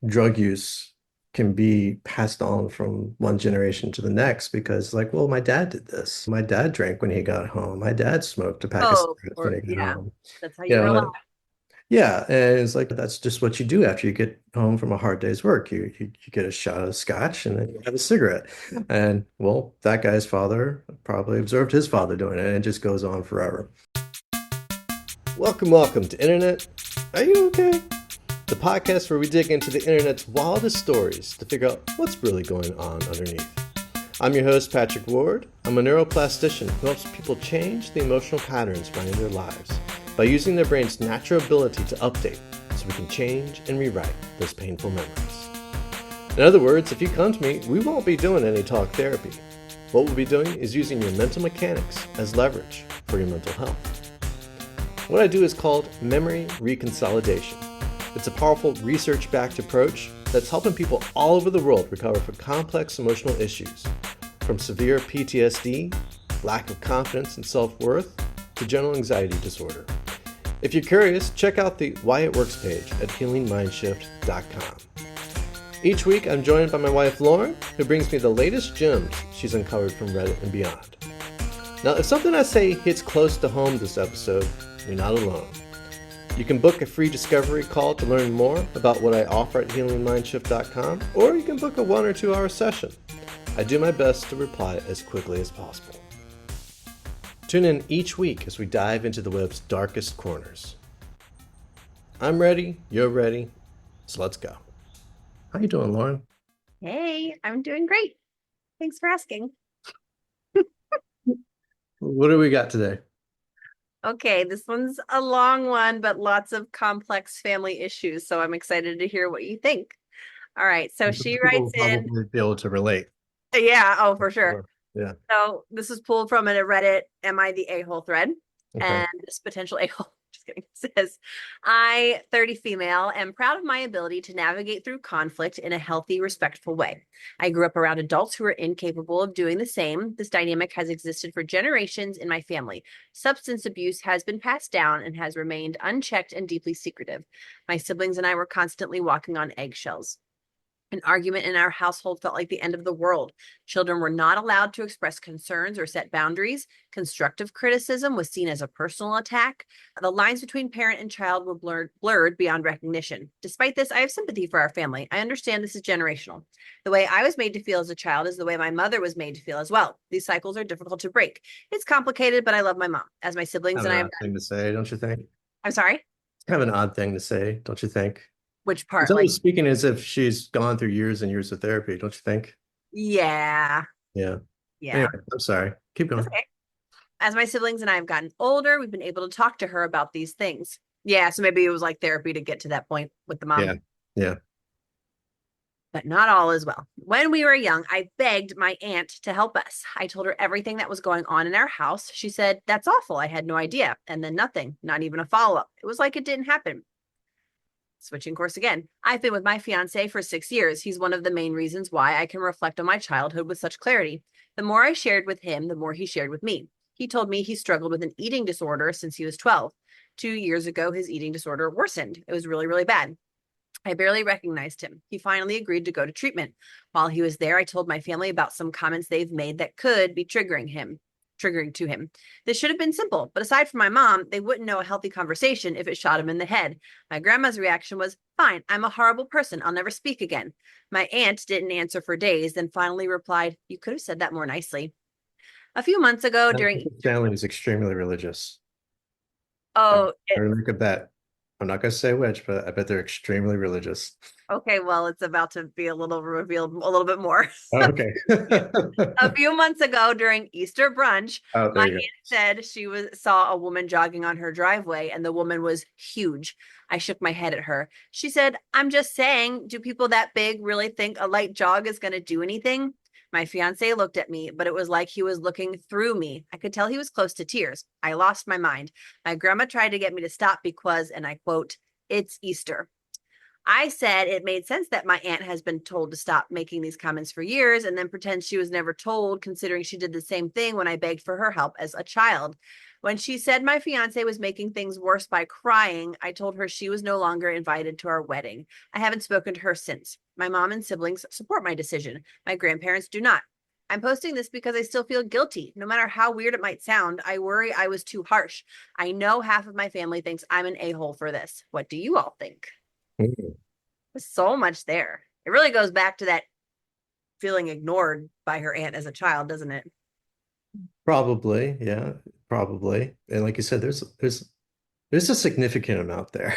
drug use can be passed on from one generation to the next because, like, well, my dad did this. My dad drank when he got home. My dad smoked a pack of Oh, cigarettes when or he got yeah, home. that's how You you were know, alive. yeah, and it's like that's just what you do after you get home from a hard day's work. You get a shot of scotch and then you have a cigarette. And well, that guy's father probably observed his father doing it, and it just goes on forever. Welcome, welcome to Internet. Are you okay? The podcast where we dig into the internet's wildest stories to figure out what's really going on underneath. I'm your host, Patrick Ward. I'm a neuroplastician who helps people change the emotional patterns found in their lives by using their brain's natural ability to update so we can change and rewrite those painful memories. In other words, if you come to me, we won't be doing any talk therapy. What we'll be doing is using your mental mechanics as leverage for your mental health. What I do is called memory reconsolidation. It's a powerful research-backed approach that's helping people all over the world recover from complex emotional issues, from severe PTSD, lack of confidence and self-worth, to general anxiety disorder. If you're curious, check out the Why It Works page at healingmindshift.com. Each week, I'm joined by my wife Lauren, who brings me the latest gems she's uncovered from Reddit and beyond. Now, if something I say hits close to home this episode, you're not alone. You can book a free discovery call to learn more about what I offer at healingmindshift.com, or you can book a 1 or 2 hour session. I do my best to reply as quickly as possible. Tune in each week as we dive into the web's darkest corners. I'm ready, you're ready, so let's go. How you doing, Lauren? Hey, I'm doing great. Thanks for asking. What do we got today? Okay, this one's a long one, but lots of complex family issues. So I'm excited to hear what you think. All right. So she People will writes in, probably be able to relate. yeah, oh, for sure. Sure. Yeah. So this is pulled from a Reddit Am I the A-hole thread. Okay. And this potential a-hole, just kidding, says, I, 30 female, am proud of my ability to navigate through conflict in a healthy, respectful way. I grew up around adults who are incapable of doing the same. This dynamic has existed for generations in my family. Substance abuse has been passed down and has remained unchecked and deeply secretive. My siblings and I were constantly walking on eggshells. An argument in our household felt like the end of the world. Children were not allowed to express concerns or set boundaries. Constructive criticism was seen as a personal attack. The lines between parent and child were blurred beyond recognition. Despite this, I have sympathy for our family. I understand this is generational. The way I was made to feel as a child is the way my mother was made to feel as well. These cycles are difficult to break. It's complicated, but I love my mom. As my siblings Kind and of I an have odd thing to say, don't you think? I'm sorry, It's kind of an odd thing to say, don't you think? which It's part? Like, almost speaking as if she's gone through years and years of therapy, don't you think? yeah, Yeah. Anyway, yeah. I'm sorry. Keep That's going. okay. As my siblings and I have gotten older, we've been able to talk to her about these things. Yeah, so maybe it was like therapy to get to that point with the mom, Yeah. Yeah. but not all as well. When we were young, I begged my aunt to help us. I told her everything that was going on in our house. She said, That's awful. I had no idea. And then nothing, not even a follow up. It was like it didn't happen. Switching course again. I've been with my fiancé for 6 years. He's one of the main reasons why I can reflect on my childhood with such clarity. The more I shared with him, the more he shared with me. He told me he struggled with an eating disorder since he was 12. 2 years ago, his eating disorder worsened. It was really, really bad. I barely recognized him. He finally agreed to go to treatment. While he was there, I told my family about some comments they've made that could be triggering to him. This should have been simple, but aside from my mom, they wouldn't know a healthy conversation if it shot him in the head. My grandma's reaction was, Fine, I'm a horrible person. I'll never speak again. My aunt didn't answer for days, then finally replied, You could have said that more nicely. A few months ago I during think his family is extremely religious. I Oh, I would make a bet. I'm not going to say which, but I bet they're extremely religious. okay, well, it's about to be a little revealed a little bit more. Oh, okay. A few months ago during Easter brunch, Oh, my there you aunt said she saw a woman jogging on her driveway and the woman was huge. I shook my head at her. She said, I'm just saying, do people that big really think a light jog is going to do anything? My fiance looked at me, but it was like he was looking through me. I could tell he was close to tears. I lost my mind. My grandma tried to get me to stop because, and I quote, it's Easter. I said it made sense that my aunt has been told to stop making these comments for years and then pretend she was never told, considering she did the same thing when I begged for her help as a child. When she said my fiance was making things worse by crying, I told her she was no longer invited to our wedding. I haven't spoken to her since. My mom and siblings support my decision. My grandparents do not. I'm posting this because I still feel guilty. No matter how weird it might sound, I worry I was too harsh. I know half of my family thinks I'm an a-hole for this. What do you all think? Mm. There's so much there. It really goes back to that feeling ignored by her aunt as a child, doesn't it? Probably, yeah, probably. And like you said, there's a significant amount there.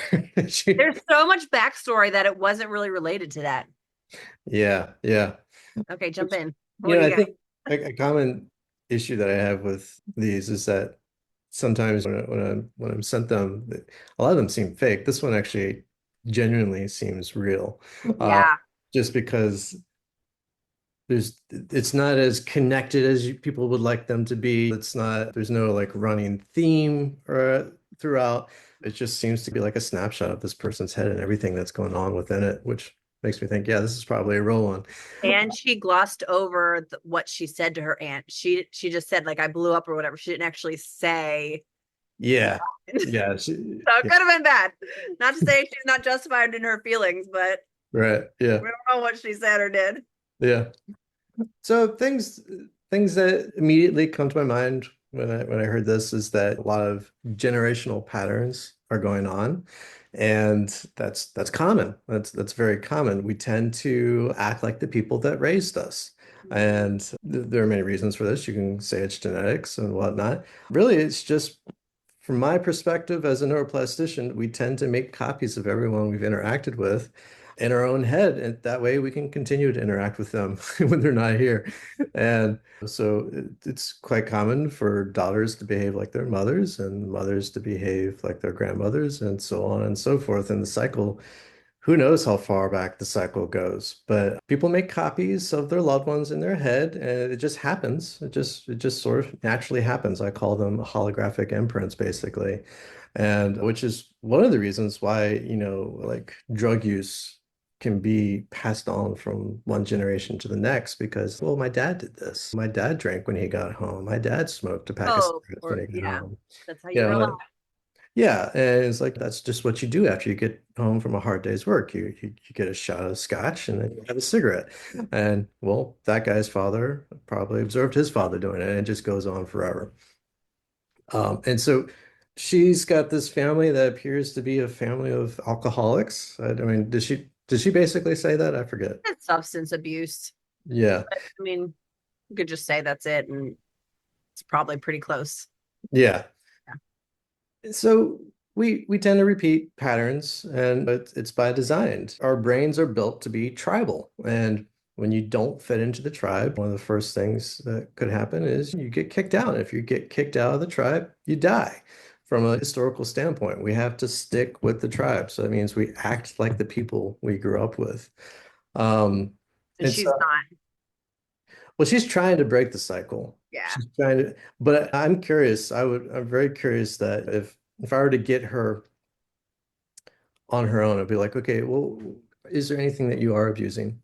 She- There's so much backstory that it wasn't really related to that. yeah, yeah. Okay, jump Which, in. What do you I got? think a common issue that I have with these is that sometimes when I'm sent them, a lot of them seem fake. This one actually genuinely seems real, uh, Yeah. just because it's not as connected as people would like them to be. There's no like running theme or throughout. It just seems to be like a snapshot of this person's head and everything that's going on within it, which makes me think, yeah, this is probably a real one. And she glossed over what she said to her aunt. She just said like I blew up or whatever. She didn't actually say. Yeah. So Yeah. it Yeah. could have been bad. Not to say she's not justified in her feelings, but Right. Yeah. we don't know what she said or did. Yeah. So things that immediately come to my mind when I heard this is that a lot of generational patterns are going on, and that's common. That's very common. We tend to act like the people that raised us. And there are many reasons for this. You can say it's genetics and whatnot. Really, it's just from my perspective as a neuroplastician, we tend to make copies of everyone we've interacted with in our own head, and that way we can continue to interact with them when they're not here. And so it's quite common for daughters to behave like their mothers and mothers to behave like their grandmothers and so on and so forth. And the cycle, who knows how far back the cycle goes, but people make copies of their loved ones in their head, and it just happens. It just sort of naturally happens. I call them holographic imprints, basically, and which is one of the reasons why, like drug use can be passed on from one generation to the next because, well, my dad did this. My dad drank when he got home. My dad smoked a pack of Oh, cigarettes when or he got yeah, home. that's how You you grow up. know, yeah, and it's like that's just what you do after you get home from a hard day's work. You get a shot of scotch and then you have a cigarette. And well, that guy's father probably observed his father doing it, and it just goes on forever. And so she's got this family that appears to be a family of alcoholics. I mean, did she basically say that? I forget. It's substance abuse. Yeah. But I mean, you could just say that's it, and it's probably pretty close. Yeah. Yeah. So we tend to repeat patterns, and it's by design. Our brains are built to be tribal, and when you don't fit into the tribe, one of the first things that could happen is you get kicked out. If you get kicked out of the tribe, you die. From a historical standpoint, we have to stick with the tribe. So that means we act like the people we grew up with. Um, And and so, she's not. well, she's trying to break the cycle. Yeah. She's trying to, but I'm curious. I'm very curious that if I were to get her on her own, I'd be like, okay, well, is there anything that you are abusing?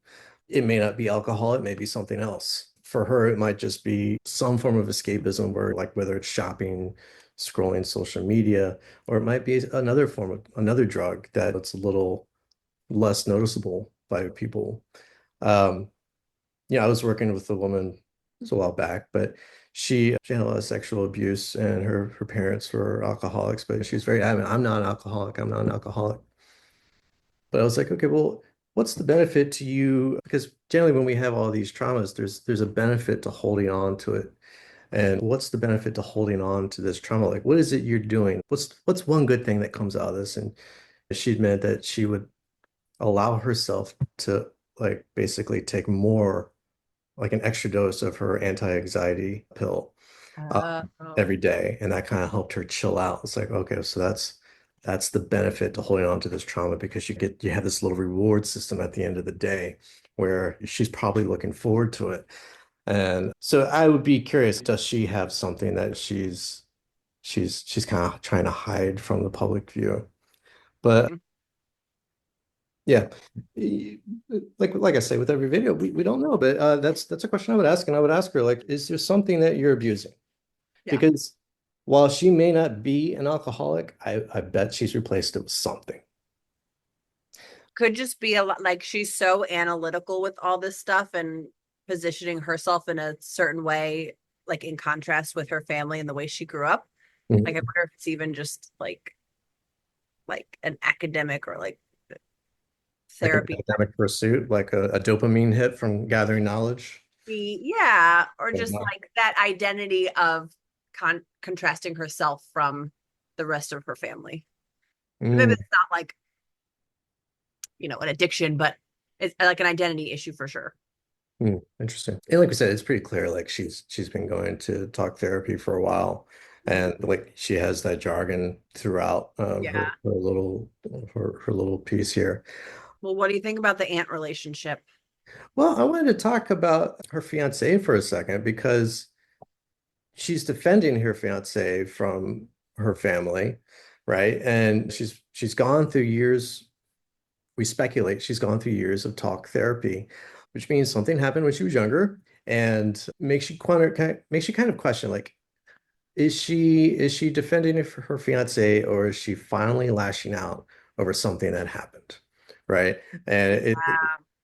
It may not be alcohol, it may be something else. For her, it might just be some form of escapism where like whether it's shopping, scrolling social media, or it might be another form of another drug that it's a little less noticeable by people. Um, I was working with a woman, it was a while back, but she had a lot of sexual abuse and her parents were alcoholics, but she's very adamant, I'm not an alcoholic, I'm not an alcoholic. But I was like, okay, well, what's the benefit to you? Because generally when we have all these traumas, there's a benefit to holding on to it. And what's the benefit to holding on to this trauma? Like, what is it you're doing? What's one good thing that comes out of this? And she admitted that she would allow herself to like basically take more, like an extra dose of her anti-anxiety pill Oh. every day, and that kind of helped her chill out. It's like, okay, so that's the benefit to holding on to this trauma because you have this little reward system at the end of the day where she's probably looking forward to it. And so I would be curious, does she have something that she's kind of trying to hide from the public view? But Hmm. yeah, like I say, with every video, we don't know, but that's a question I would ask, and I would ask her like, is there something that you're abusing? Yeah. Because while she may not be an alcoholic, I bet she's replaced it with something. Could just be a lot like she's so analytical with all this stuff and positioning herself in a certain way, like in contrast with her family and the way she grew up. Like I Mhm. wonder if it's even just like an academic or like Like an therapy. academic pursuit, like a dopamine hit from gathering knowledge. Yeah, or just Yeah. like that identity of contrasting herself from the rest of her family. Maybe Mm, it's not like, an addiction, but it's like an identity issue for sure. interesting. And like we said, it's pretty clear like she's been going to talk therapy for a while. Mhm. And like she has that jargon throughout Yeah. her little piece here. Well, what do you think about the aunt relationship? Well, I wanted to talk about her fiance for a second because she's defending her fiance from her family, right? And she's gone through years, we speculate she's gone through years of talk therapy, which means something happened when she was younger and makes you kind of question like is she defending her fiance or is she finally lashing out over something that happened? Right. And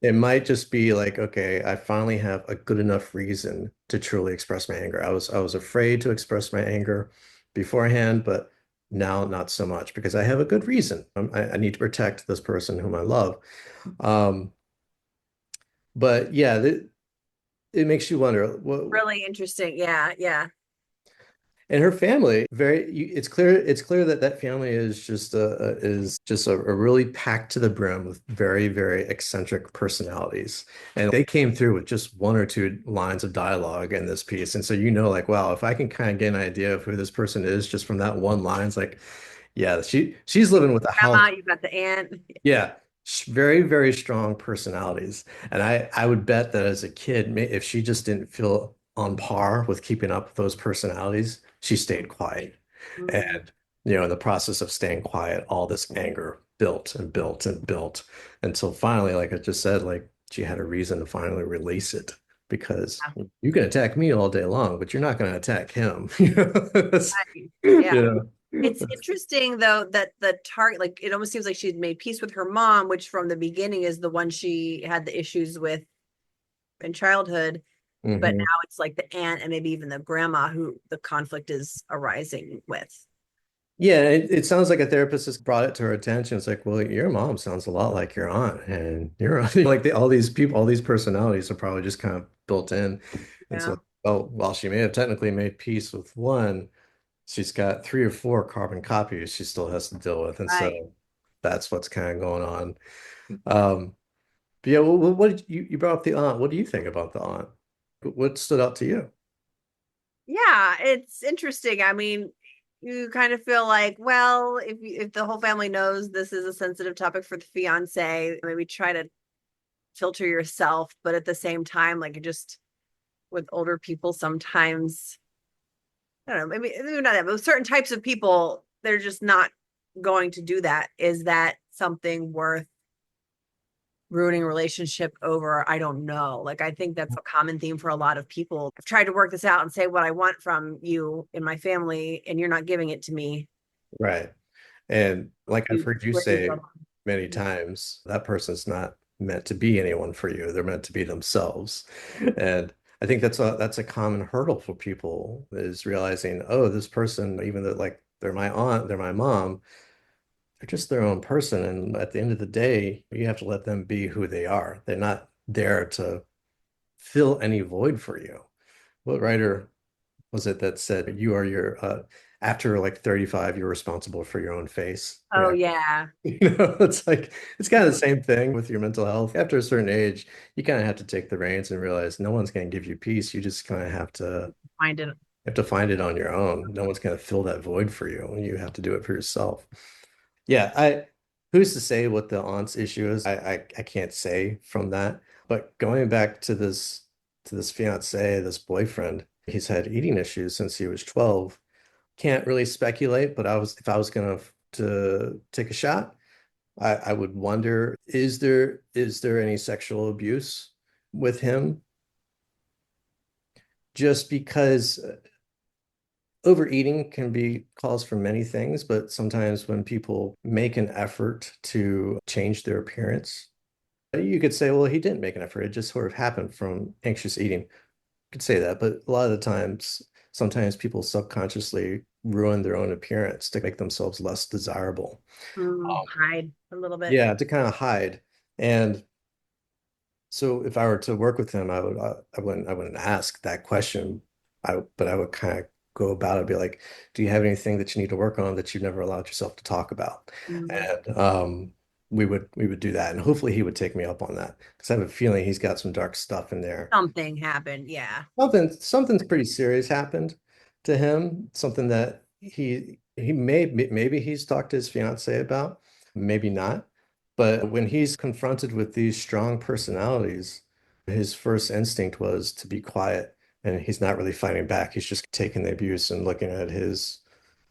it might just be like, okay, I finally have a good enough reason to truly express my anger. I was afraid to express my anger beforehand, but now not so much because I have a good reason. I need to protect this person whom I love. Um, but yeah, it makes you wonder what. Really interesting. Yeah, yeah. And her family, it's clear that that family is just a really packed to the brim with very, very eccentric personalities. And they came through with just one or two lines of dialogue in this piece. And so like, wow, if I can kind of get an idea of who this person is just from that one line, it's like, yeah, she's living with a house. Grandma, you got the aunt. Yeah, very, very strong personalities. And I would bet that as a kid, if she just didn't feel on par with keeping up with those personalities, she stayed quiet. Mm, And, in the process of staying quiet, all this anger built and built and built until finally, like I just said, like she had a reason to finally release it because yeah. you can attack me all day long, but you're not going to attack him. Right. Yeah. You It's know? interesting though that the target, like it almost seems like she'd made peace with her mom, which from the beginning is the one she had the issues with in childhood. But Mhm. now it's like the aunt and maybe even the grandma who the conflict is arising with. Yeah, it sounds like a therapist has brought it to her attention. It's like, well, your mom sounds a lot like your aunt, and you're like all these people, all these personalities are probably just kind of built in. And Yeah. so, oh, while she may have technically made peace with one, she's got three or four carbon copies she still has to deal with, and Right. so that's what's kind of going on. Um, but yeah, well, what did you brought up the aunt? What do you think about the aunt? What stood out to you? Yeah, it's interesting. I mean, you kind of feel like, well, if the whole family knows this is a sensitive topic for the fiance, maybe try to filter yourself, but at the same time, like it just with older people, sometimes I don't know, maybe not that, but with certain types of people, they're just not going to do that. Is that something worth ruining a relationship over? I don't know. Like I think that's a common theme for a lot of people. I've tried to work this out and say what I want from you in my family, and you're not giving it to me. Right. And like I've You heard you where do you say draw many the line? times, that person's not meant to be anyone for you. They're meant to be themselves. And I think that's a common hurdle for people is realizing, oh, this person, even though like they're my aunt, they're my mom, they're just their own person. And at the end of the day, you have to let them be who they are. They're not there to fill any void for you. What writer was it that said you are your after like 35, you're responsible for your own face? Oh yeah. It's like it's kind of the same thing with your mental health. After a certain age, you kind of have to take the reins and realize no one's going to give you peace. You just kind of Find it. have to find it on your own. No one's going to fill that void for you. You have to do it for yourself. Yeah, who's to say what the aunt's issue is? I can't say from that. But going back to this fiance, this boyfriend, he's had eating issues since he was 12. Can't really speculate, but if I was gonna to take a shot, I would wonder, is there any sexual abuse with him? Just because Overeating can be cause for many things, but sometimes when people make an effort to change their appearance, you could say, well, he didn't make an effort. It just sort of happened from anxious eating. You could say that, but a lot of the times, sometimes people subconsciously ruin their own appearance to make themselves less desirable. Hide a little bit. Yeah, to kind of hide. And so if I were to work with him, I wouldn't ask that question. But I would kind of go about it, be like, do you have anything that you need to work on that you've never allowed yourself to talk about? Mm, And we would do that. And hopefully he would take me up on that because I have a feeling he's got some dark stuff in there. something happened. Yeah. Something's pretty serious happened to him, something that maybe he's talked to his fiance about, maybe not. But when he's confronted with these strong personalities, his first instinct was to be quiet, and he's not really fighting back. He's just taking the abuse and looking at his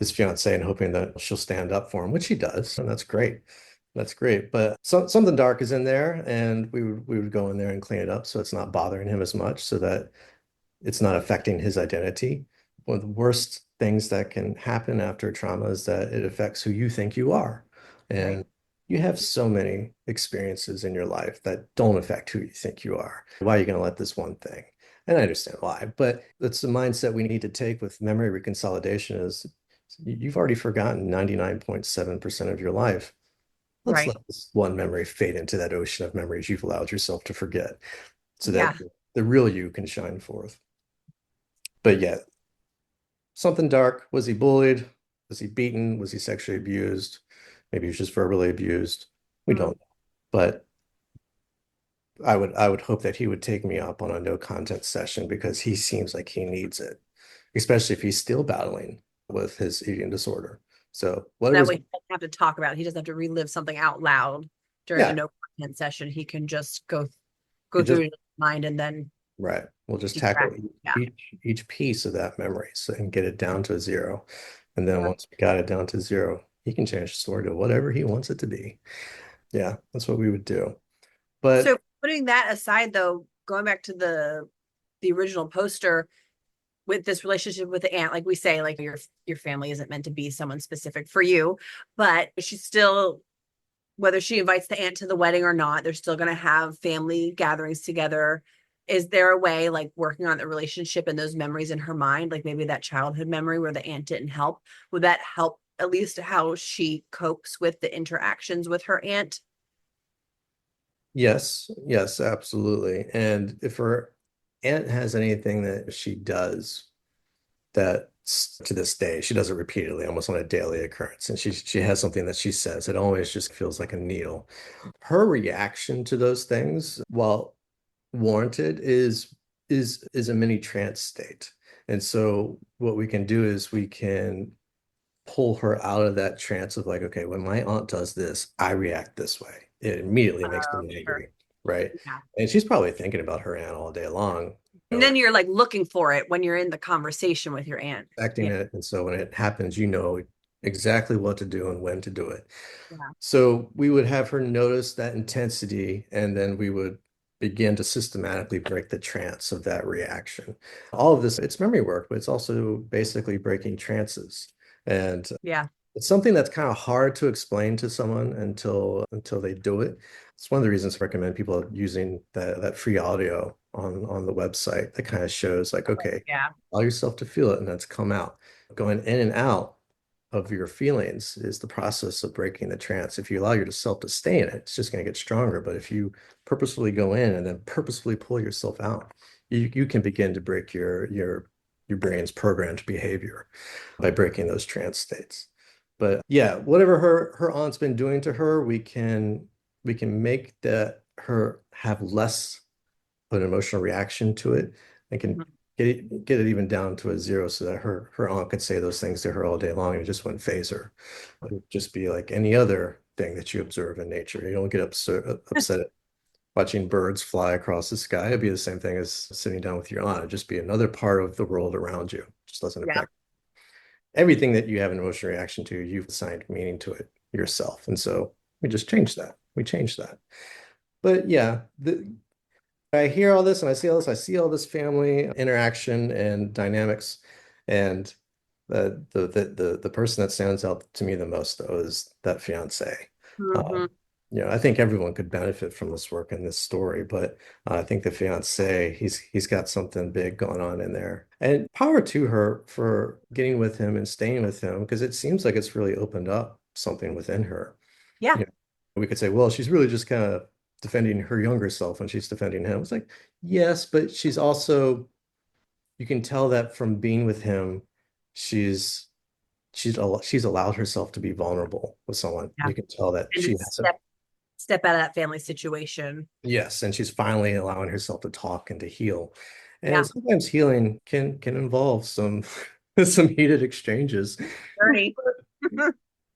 fiance and hoping that she'll stand up for him, which she does, and that's great. That's great. But something dark is in there, and we would go in there and clean it up so it's not bothering him as much, so that it's not affecting his identity. One of the worst things that can happen after trauma is that it affects who you think you are. Right. And you have so many experiences in your life that don't affect who you think you are. Why are you going to let this one thing? And I understand why, but it's the mindset we need to take with memory reconsolidation is you've already forgotten 99.7% of your life. Let's Right. let this one memory fade into that ocean of memories you've allowed yourself to forget so that Yeah. the real you can shine forth. But yeah, something dark. Was he bullied? Was he beaten? Was he sexually abused? Maybe he was just verbally abused. We Mm. don't know. But I would hope that he would take me up on a no content session because he seems like he needs it, especially if he's still battling with his eating disorder. So That whatever's way he doesn't have to talk about it. He doesn't have to relive something out loud during a yeah, no content session. He can just you go through just it in his mind and then right. We'll just keep track. tackle Yeah. each piece of that memory so and get it down to zero. And then Yeah. once we got it down to zero, he can change the story to whatever he wants it to be. Yeah, that's what we would do. So But putting that aside though, going back to the original poster with this relationship with the aunt, like we say, like your family isn't meant to be someone specific for you, but she's still, whether she invites the aunt to the wedding or not, they're still going to have family gatherings together. Is there a way, like working on the relationship and those memories in her mind, like maybe that childhood memory where the aunt didn't help, would that help at least how she copes with the interactions with her aunt? yes, yes, absolutely. And if her aunt has anything that she does that to this day, she does it repeatedly, almost on a daily occurrence. And she has something that she says, it always just feels like a needle. Her reaction to those things, while warranted, is a mini trance state. And so what we can do is we can pull her out of that trance of like, okay, when my aunt does this, I react this way. It immediately makes me Sure. angry, right? Yeah. And she's probably thinking about her aunt all day long, And then you're like looking for it when you're in the conversation with your aunt. expecting Yeah. it. And so when it happens, you know exactly what to do and when to do it. Yeah. So we would have her notice that intensity, and then we would begin to systematically break the trance of that reaction. All of this, it's memory work, but it's also basically breaking trances. And Yeah. it's something that's kind of hard to explain to someone until they do it. It's one of the reasons I recommend people using that free audio on the website that kind of shows like, okay, Yeah. allow yourself to feel it and that's come out. Going in and out of your feelings is the process of breaking the trance. If you allow yourself to stay in it, it's just going to get stronger. But if you purposefully go in and then purposefully pull yourself out, you can begin to break your brain's programmed behavior by breaking those trance states. But yeah, whatever her aunt's been doing to her, we can make that her have less of an emotional reaction to it and can Mhm. get it even down to a zero so that her aunt could say those things to her all day long and it just wouldn't phase her. It would just be like any other thing that you observe in nature. You don't get upset at watching birds fly across the sky. It'd be the same thing as sitting down with your aunt. It'd just be another part of the world around you. It just doesn't Yeah. affect everything that you have an emotional reaction to. You've assigned meaning to it yourself. And so we just change that. We change that. But yeah, I hear all this and I see all this family interaction and dynamics. And The person that stands out to me the most though is that fiance. Hmm. I think everyone could benefit from this work and this story, but I think the fiance, he's got something big going on in there. And power to her for getting with him and staying with him, because it seems like it's really opened up something within her. Yeah. You know, we could say, well, she's really just kind of defending her younger self when she's defending him. It's like, yes, but she's also, you can tell that from being with him, she's she's allowed herself to be vulnerable with someone. Yeah. You can tell that And she just hasn't. step out of that family situation. Yes, and she's finally allowing herself to talk and to heal. And Yeah. sometimes healing can involve some some heated exchanges. Journey.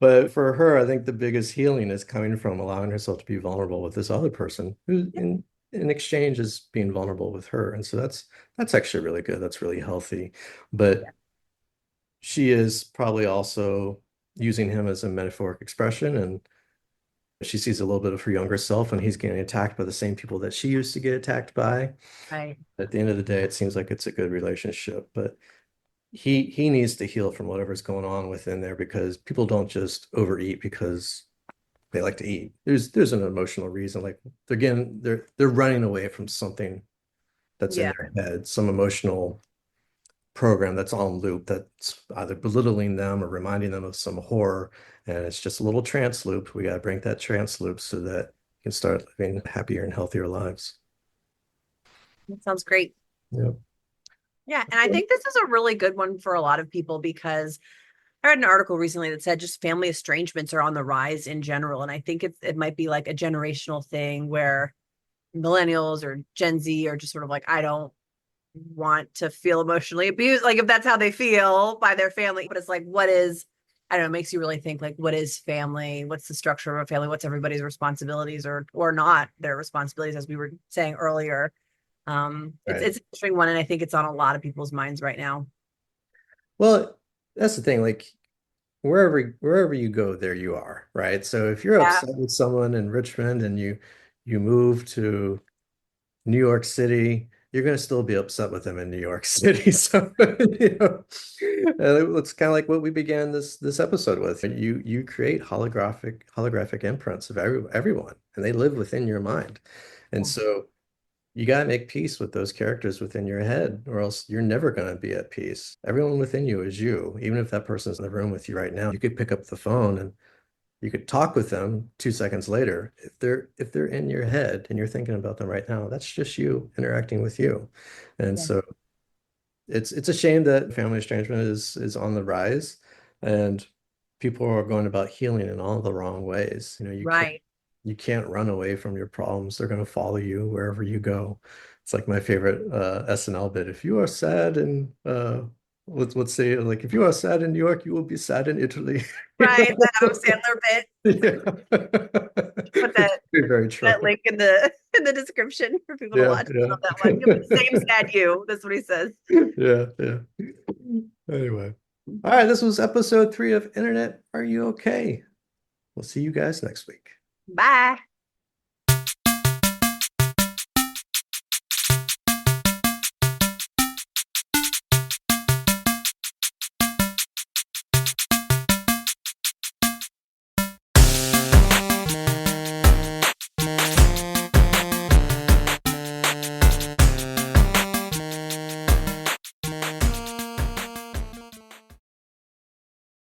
But for her, I think the biggest healing is coming from allowing herself to be vulnerable with this other person who in exchange is being vulnerable with her. And so that's actually really good. That's really healthy. But she is probably also using him as a metaphoric expression, and she sees a little bit of her younger self, and he's getting attacked by the same people that she used to get attacked by. Right. At the end of the day, it seems like it's a good relationship, but he needs to heal from whatever's going on within there, because people don't just overeat because they like to eat. There's an emotional reason. Like they're running away from something that's in Yeah. their head, some emotional program that's on loop that's either belittling them or reminding them of some horror. And it's just a little trance loop. We got to break that trance loop so that you can start living happier and healthier lives. That sounds great. Yeah. Yeah. And I think this is a really good one for a lot of people because I read an article recently that said just family estrangements are on the rise in general. And I think it might be like a generational thing where millennials or Gen Z are just sort of like, I don't want to feel emotionally abused. Like if that's how they feel by their family. But it's like, what is, I don't know, it makes you really think like, what is family? What's the structure of a family? What's everybody's responsibilities or not their responsibilities, as we were saying earlier. Right. It's an interesting one, and I think it's on a lot of people's minds right now. Well, that's the thing. Like wherever you go, there you are, right? So if you're Yeah. upset with someone in Richmond and you move to New York City, you're going to still be upset with them in New York City. So, it's kind of like what we began this episode with. You create holographic imprints of everyone, and they live within your mind. And so you got to make peace with those characters within your head, or else you're never going to be at peace. Everyone within you is you. Even if that person's in the room with you right now, you could pick up the phone and you could talk with them 2 seconds later. If they're in your head and you're thinking about them right now, that's just you interacting with you. And Yeah. so it's a shame that family estrangement is on the rise, and people are going about healing in all the wrong ways. Right. You can't run away from your problems. They're going to follow you wherever you go. It's like my favorite SNL bit. If you are sad in let's say, like, if you are sad in New York, you will be sad in Italy. Right. The Adam Sandler bit. Yeah. Put It's very true. that link in the description for people to Yeah, watch. I yeah. love that one. You'll be the same sad you. That's what he says. Yeah, yeah. Anyway. All right, this was episode 3 of Internet. Are you okay? We'll see you guys next week. Bye.